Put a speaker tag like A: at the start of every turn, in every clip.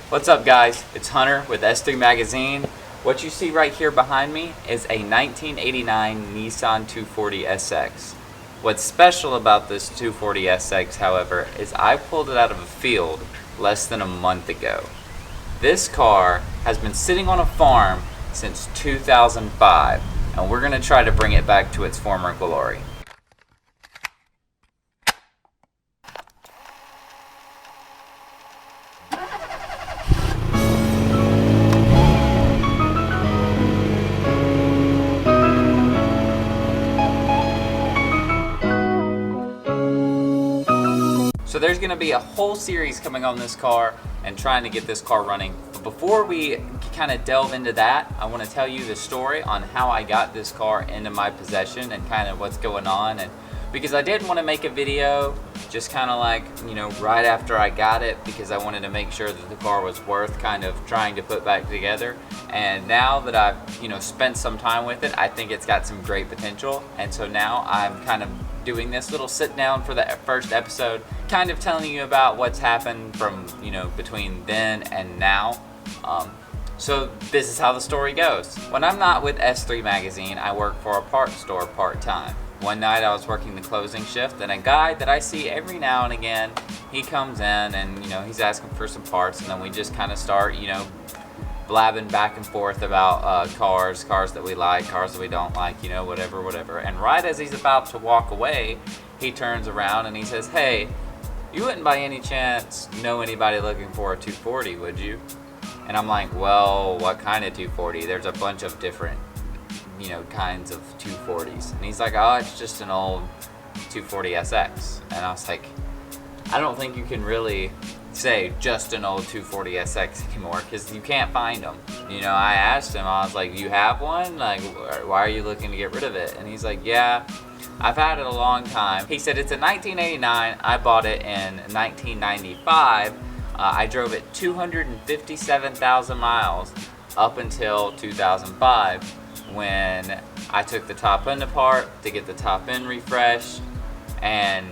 A: What's up, guys? It's Hunter with S3 Magazine. What you see right here behind me is a 1989 Nissan 240SX. What's special about this 240SX, however, is I pulled it out of a field less than a month ago. This car has been sitting on a farm since 2005, and we're going to try to bring it back to its former glory. So there's going to be a whole series coming on this car and trying to get this car running. But before we kind of delve into that, I want to tell you the story on how I got this car into my possession and kind of what's going on. And because I did want to make a video just kind of like, right after I got it, because I wanted to make sure that the car was worth kind of trying to put back together. And now that I've, spent some time with it, I think it's got some great potential. And so now I'm kind of doing this little sit down for the first episode, kind of telling you about what's happened from, between then and now. So this is how the story goes. When I'm not with S3 Magazine, I work for a parts store part-time. One night I was working the closing shift, and a guy that I see every now and again, he comes in and, he's asking for some parts, and then we just kind of start, blabbing back and forth about cars that we like, cars that we don't like, whatever. And right as he's about to walk away, he turns around and he says, "Hey, you wouldn't by any chance know anybody looking for a 240, would you?" And I'm like, "Well, what kind of 240? There's a bunch of different, kinds of 240s." And he's like, "Oh, it's just an old 240SX. And I was like, I don't think you can really say just an old 240SX anymore, because you can't find them. I asked him, I was like, "You have one? Like, why are you looking to get rid of it?" And he's like, "Yeah, I've had it a long time." He said it's a 1989. I bought it in 1995. I drove it 257,000 miles up until 2005, when I took the top end apart to get the top end refreshed, and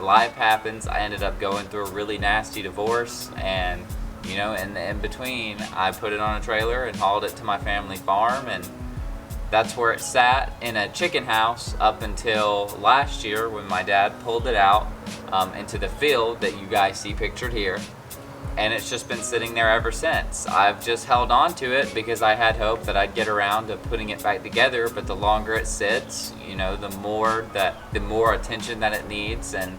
A: life happens. I ended up going through a really nasty divorce, and in the in between, I put it on a trailer and hauled it to my family farm, and that's where it sat in a chicken house up until last year, when my dad pulled it out into the field that you guys see pictured here. And it's just been sitting there ever since. I've just held on to it because I had hope that I'd get around to putting it back together, but the longer it sits, the more attention that it needs, and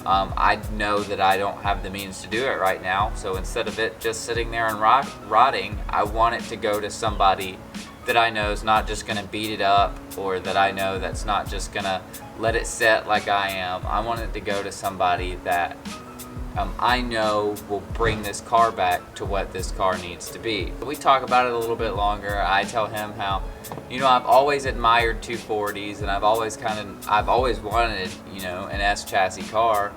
A: I know that I don't have the means to do it right now. So instead of it just sitting there and rotting, I want it to go to somebody that I know is not just gonna beat it up, or that I know that's not just gonna let it sit like I am. I want it to go to somebody that I know will bring this car back to what this car needs to be. We talk about it a little bit longer. I tell him how, I've always admired 240s, and I've always wanted, an S chassis car,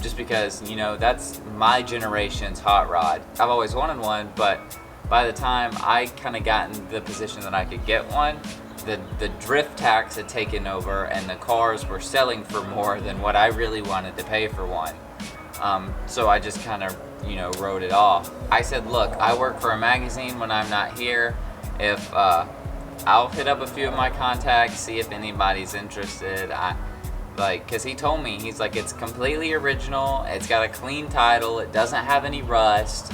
A: just because, that's my generation's hot rod. I've always wanted one, but by the time I kind of got in the position that I could get one, the drift tax had taken over, and the cars were selling for more than what I really wanted to pay for one. So I just kind of, wrote it off. I said, "Look, I work for a magazine when I'm not here. If I'll hit up a few of my contacts, see if anybody's interested." Cause he told me, he's like, "It's completely original. It's got a clean title. It doesn't have any rust."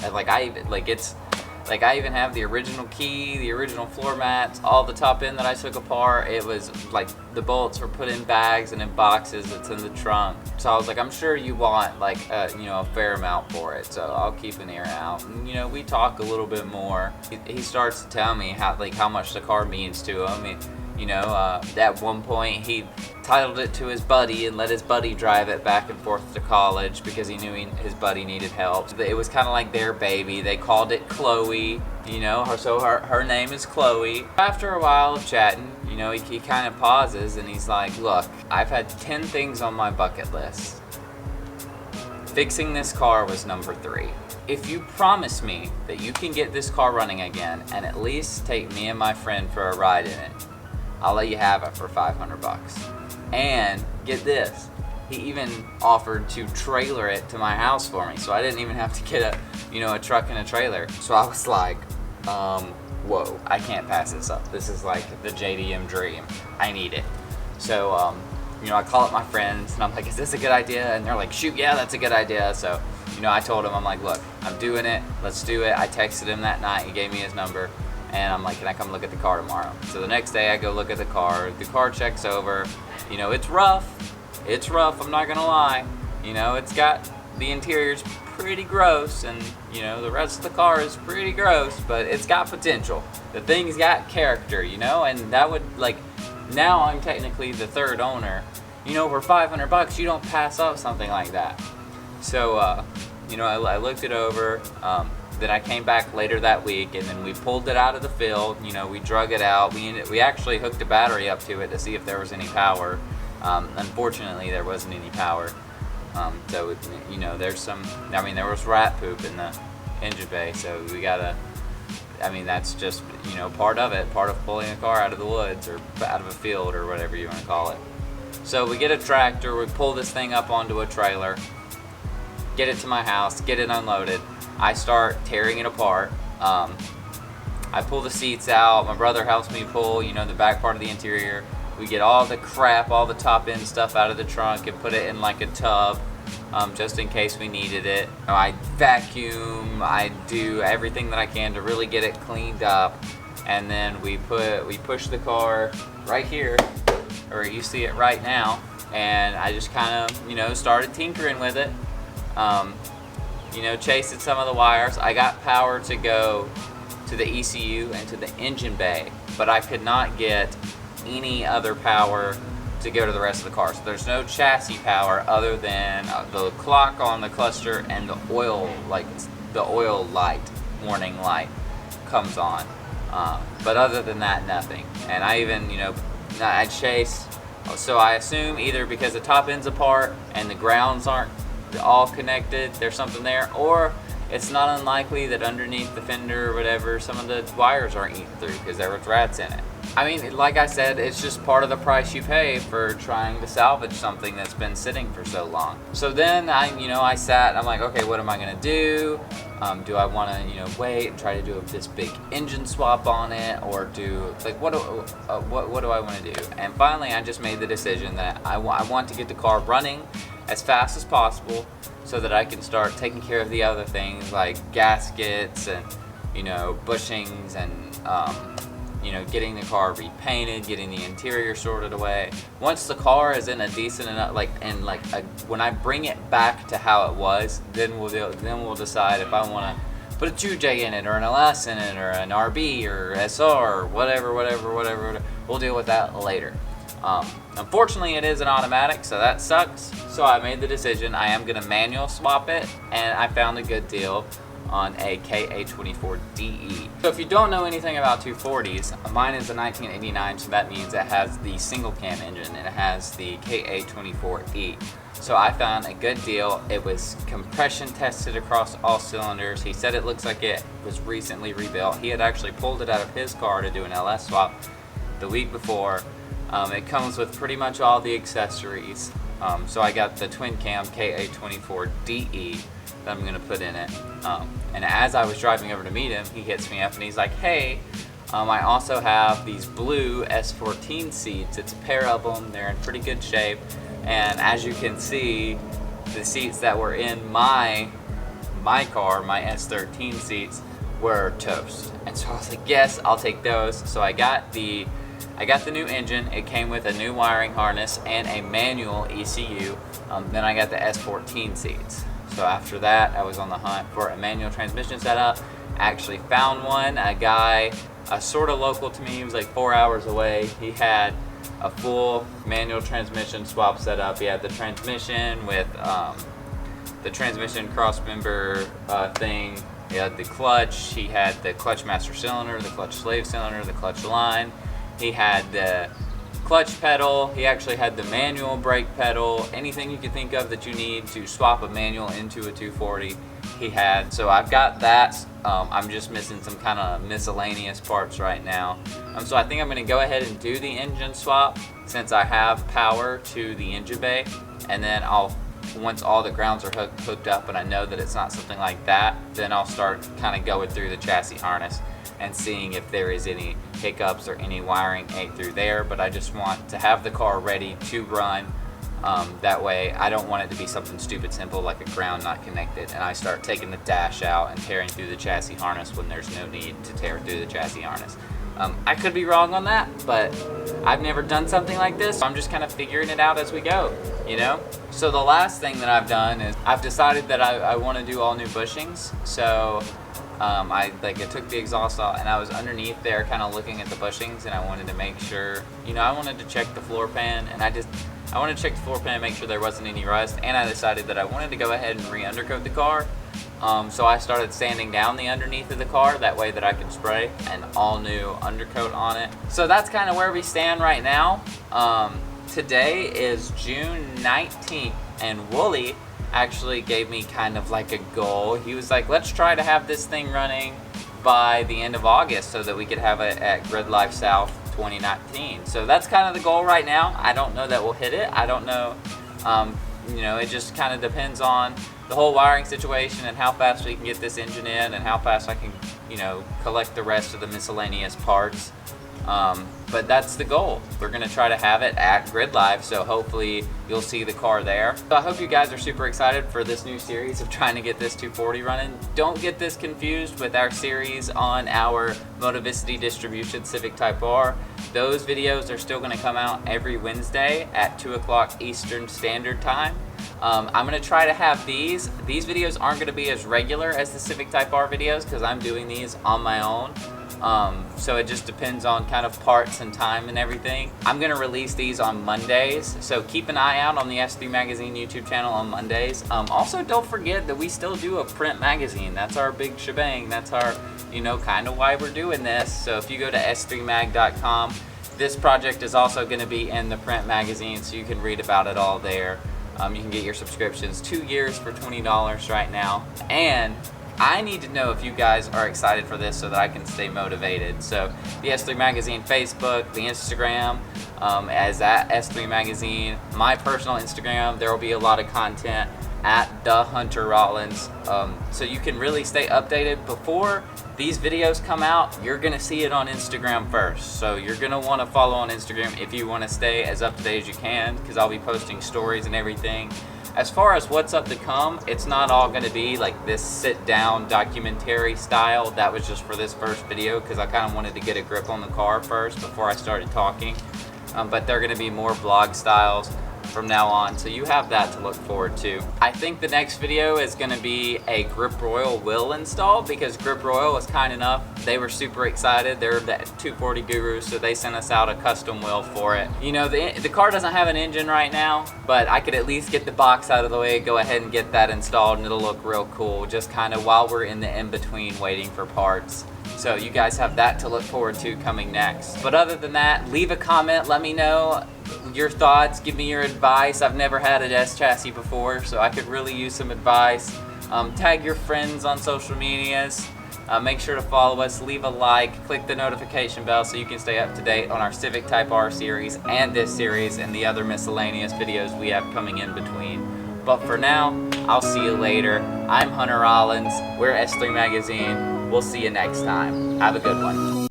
A: I even have the original key, the original floor mats, all the top end that I took apart. It was like the bolts were put in bags and in boxes. It's in the trunk. So I was like, "I'm sure you want a fair amount for it, so I'll keep an ear out." And we talk a little bit more. He starts to tell me how much the car means to him. At one point he titled it to his buddy and let his buddy drive it back and forth to college because he knew his buddy needed help. It was kind of like their baby. They called it Chloe, so her name is Chloe. After a while of chatting, he kind of pauses and he's like, "Look, I've had 10 things on my bucket list. Fixing this car was number 3. If you promise me that you can get this car running again and at least take me and my friend for a ride in it, I'll let you have it for $500. And get this, he even offered to trailer it to my house for me, so I didn't even have to get you know, a truck and a trailer. So I was like, whoa, I can't pass this up. This is like the JDM dream. I need it. So, you know, I call up my friends and I'm like, is this a good idea? And they're like, shoot, yeah, that's a good idea. So, you know, I told him, I'm like, look, I'm doing it. Let's do it. I texted him that night. He gave me his number. And I'm like, can I come look at the car tomorrow? So the next day I go look at the car. The car checks over. You know, it's rough. It's rough, I'm not gonna lie. You know, it's got, the interior's pretty gross, and you know, the rest of the car is pretty gross, but it's got potential. The thing's got character, you know, and that would, like, now I'm technically the third owner. You know, for $500, you don't pass up something like that. So, you know, I looked it over. Then I came back later that week, and then we pulled it out of the field. You know, we drug it out. We actually hooked a battery up to it to see if there was any power. Unfortunately, there wasn't any power. So, you know, there was rat poop in the engine bay, so we gotta, I mean, that's just, you know, part of it, part of pulling a car out of the woods or out of a field or whatever you want to call it. So we get a tractor, we pull this thing up onto a trailer, get it to my house, get it unloaded. I start tearing it apart. I pull the seats out. My brother helps me pull, you know, the back part of the interior. We get all the crap, all the top end stuff out of the trunk and put it in like a tub, just in case we needed it. You know, I vacuum, I do everything that I can to really get it cleaned up. And then we push the car right here, or you see it right now. And I just kind of, you know, started tinkering with it. You know, chasing some of the wires. I got power to go to the ECU and to the engine bay, but I could not get any other power to go to the rest of the car. So there's no chassis power other than the clock on the cluster and the oil, like the oil light, warning light comes on. But other than that, nothing. And I even, you know, I chase, so I assume either because the top end's apart and the grounds aren't all connected, there's something there, or it's not unlikely that underneath the fender or whatever, some of the wires aren't eaten through because there was rats in it. I mean, like I said, it's just part of the price you pay for trying to salvage something that's been sitting for so long. So then I sat, I'm like, okay, what am I gonna do? Do I want to, you know, wait and try to do this big engine swap on it, or do, like, what do I want to do? And finally, I just made the decision that I want to get the car running as fast as possible so that I can start taking care of the other things like gaskets and, you know, bushings and, you know, getting the car repainted, getting the interior sorted away. Once the car is in a decent enough, when I bring it back to how it was, then we'll decide if I want to put a 2J in it, or an LS in it, or an RB or SR, or whatever. We'll deal with that later. Unfortunately, it is an automatic, so that sucks. So I made the decision I am going to manual swap it, and I found a good deal on a KA24DE. So if you don't know anything about 240s, mine is a 1989, so that means it has the single cam engine and it has the KA24E. So I found a good deal. It was compression tested across all cylinders. He said it looks like it was recently rebuilt. He had actually pulled it out of his car to do an LS swap the week before. It comes with pretty much all the accessories. So I got the twin cam KA24DE that I'm gonna put in it. And as I was driving over to meet him, he hits me up and he's like, hey, I also have these blue S14 seats. It's a pair of them. They're in pretty good shape. And as you can see, the seats that were in my car, my S13 seats, were toast. And so I was like, yes, I'll take those. So I got the new engine. It came with a new wiring harness and a manual ECU. Then I got the S14 seats. So after that, I was on the hunt for a manual transmission setup. I actually found one. A guy, sort of local to me, he was like 4 hours away. He had a full manual transmission swap setup. He had the transmission with the transmission cross member thing. He had the clutch. He had the clutch master cylinder, the clutch slave cylinder, the clutch line. He had the clutch pedal. He actually had the manual brake pedal. Anything you could think of that you need to swap a manual into a 240, he had. So I've got that. I'm just missing some kind of miscellaneous parts right now. So I think I'm going to go ahead and do the engine swap since I have power to the engine bay, and then I'll once all the grounds are hooked up and I know that it's not something like that, then I'll start kind of going through the chassis harness and seeing if there is any hiccups or any wiring ate through there. But I just want to have the car ready to run. That way I don't want it to be something stupid simple like a ground not connected and I start taking the dash out and tearing through the chassis harness when there's no need to tear through the chassis harness. I could be wrong on that, but I've never done something like this. So I'm just kind of figuring it out as we go, you know? So the last thing that I've done is I've decided that I want to do all new bushings. So I took the exhaust off and I was underneath there kind of looking at the bushings, and I wanted to make sure, you know, I wanted to check the floor pan, and I wanted to check the floor pan and make sure there wasn't any rust, and I decided that I wanted to go ahead and re-undercoat the car. So I started sanding down the underneath of the car, that way that I could spray an all new undercoat on it. So that's kind of where we stand right now. Today is June 19th, and Wooly actually gave me kind of like a goal. He was like, let's try to have this thing running by the end of August so that we could have it at Grid Life South 2019. So that's kind of the goal right now. I don't know that we'll hit it. I don't know. You know, it just kind of depends on the whole wiring situation and how fast we can get this engine in and how fast I can, you know, collect the rest of the miscellaneous parts. But that's the goal. We're gonna try to have it at Grid Live, so hopefully you'll see the car there. So I hope you guys are super excited for this new series of trying to get this 240 running. Don't get this confused with our series on our Motovicity Distribution Civic Type R. Those videos are still gonna come out every Wednesday at 2 o'clock Eastern Standard Time. I'm gonna try to have these videos aren't gonna be as regular as the Civic Type R videos because I'm doing these on my own. So it just depends on kind of parts and time and everything. I'm gonna release these on Mondays, so keep an eye out on the S3 Magazine YouTube channel on Mondays. Also, don't forget that we still do a print magazine. That's our big shebang. That's our, you know, kind of why we're doing this. So if you go to s3mag.com, this project is also gonna be in the print magazine, so you can read about it all there. You can get your subscriptions 2 years for $20 right now. And I need to know if you guys are excited for this so that I can stay motivated. So the S3 Magazine Facebook, the Instagram, as at S3 Magazine, my personal Instagram, there will be a lot of content at the Hunter Rollins. So you can really stay updated. Before these videos come out, you're gonna see it on Instagram first. So you're gonna wanna follow on Instagram if you wanna stay as up to date as you can, because I'll be posting stories and everything. As far as what's up to come, it's not all gonna be like this sit-down documentary style. That was just for this first video because I kind of wanted to get a grip on the car first before I started talking. But they're gonna be more vlog styles from now on, so you have that to look forward to. I think the next video is going to be a Grip Royal wheel install, because Grip Royal was kind enough, they were super excited, they're the 240 gurus, so they sent us out a custom wheel for it. You know, the car doesn't have an engine right now, but I could at least get the box out of the way, go ahead and get that installed, and it'll look real cool, just kind of while we're in the in-between waiting for parts. So you guys have that to look forward to coming next. But other than that, leave a comment, let me know your thoughts, give me your advice. I've never had an S chassis before, so I could really use some advice. Tag your friends on social medias. Make sure to follow us, leave a like, click the notification bell so you can stay up to date on our Civic Type R series and this series and the other miscellaneous videos we have coming in between. But for now, I'll see you later. I'm Hunter Rollins. We're S3 Magazine. We'll see you next time. Have a good one.